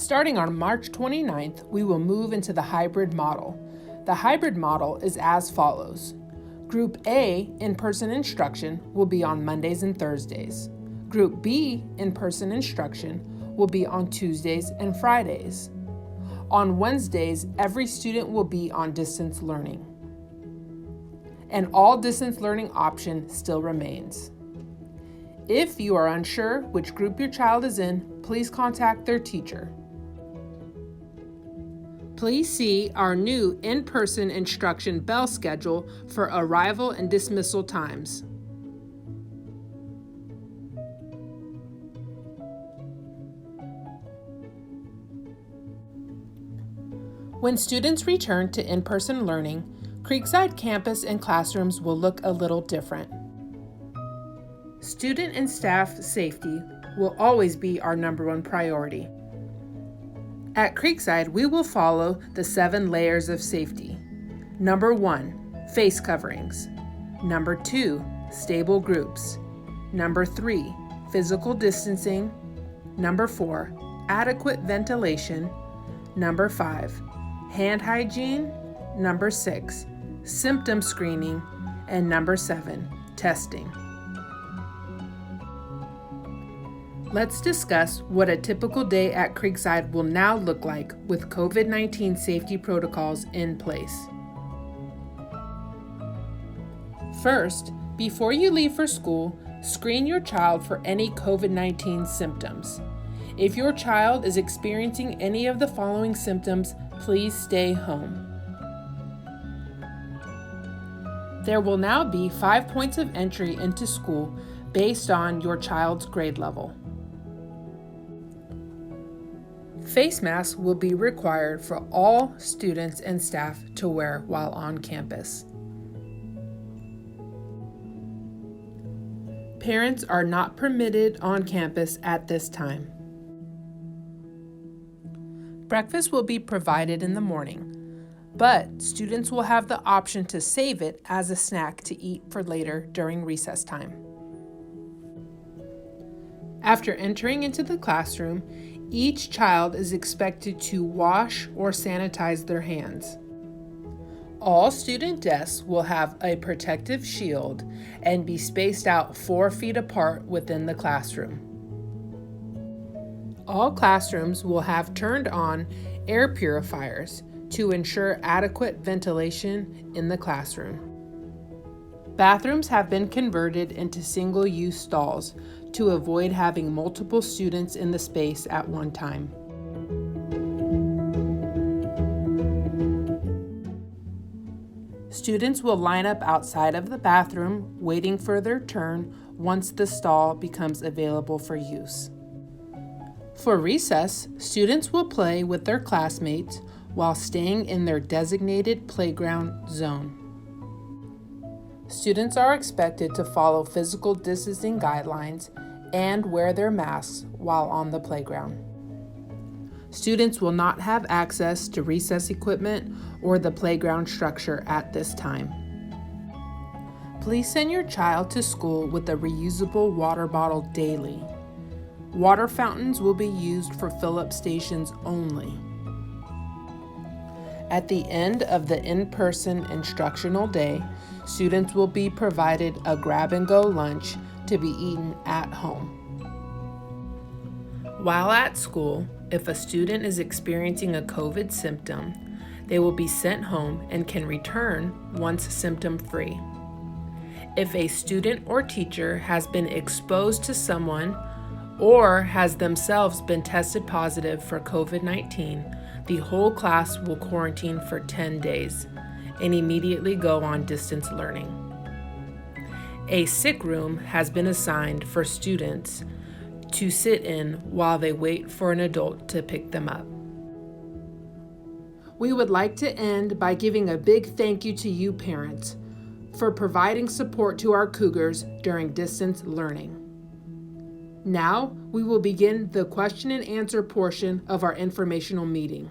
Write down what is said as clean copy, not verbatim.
Starting on March 29th, we will move into the hybrid model. The hybrid model is as follows. Group A, in-person instruction, will be on Mondays and Thursdays. Group B, in-person instruction, will be on Tuesdays and Fridays. On Wednesdays, every student will be on distance learning. And all distance learning option still remains. If you are unsure which group your child is in, please contact their teacher. Please see our new in-person instruction bell schedule for arrival and dismissal times. When students return to in-person learning, Creekside campus and classrooms will look a little different. Student and staff safety will always be our number one priority. At Creekside, we will follow the 7 layers of safety. Number 1, face coverings. Number 2, stable groups. Number 3, physical distancing. Number 4, adequate ventilation. Number 5, hand hygiene. Number 6, symptom screening. And number 7, testing. Let's discuss what a typical day at Creekside will now look like with COVID-19 safety protocols in place. First, before you leave for school, screen your child for any COVID-19 symptoms. If your child is experiencing any of the following symptoms, please stay home. There will now be 5 points of entry into school based on your child's grade level. Face masks will be required for all students and staff to wear while on campus. Parents are not permitted on campus at this time. Breakfast will be provided in the morning, but students will have the option to save it as a snack to eat for later during recess time. After entering into the classroom, each child is expected to wash or sanitize their hands. All student desks will have a protective shield and be spaced out 4 feet apart within the classroom. All classrooms will have turned on air purifiers to ensure adequate ventilation in the classroom. Bathrooms have been converted into single-use stalls to avoid having multiple students in the space at one time. Students will line up outside of the bathroom, waiting for their turn once the stall becomes available for use. For recess, students will play with their classmates while staying in their designated playground zone. Students are expected to follow physical distancing guidelines and wear their masks while on the playground. Students will not have access to recess equipment or the playground structure at this time. Please send your child to school with a reusable water bottle daily. Water fountains will be used for fill-up stations only. At the end of the in-person instructional day, students will be provided a grab-and-go lunch to be eaten at home. While at school, if a student is experiencing a COVID symptom, they will be sent home and can return once symptom-free. If a student or teacher has been exposed to someone or has themselves been tested positive for COVID-19, the whole class will quarantine for 10 days and immediately go on distance learning. A sick room has been assigned for students to sit in while they wait for an adult to pick them up. We would like to end by giving a big thank you to you parents for providing support to our Cougars during distance learning. Now, we will begin the question and answer portion of our informational meeting.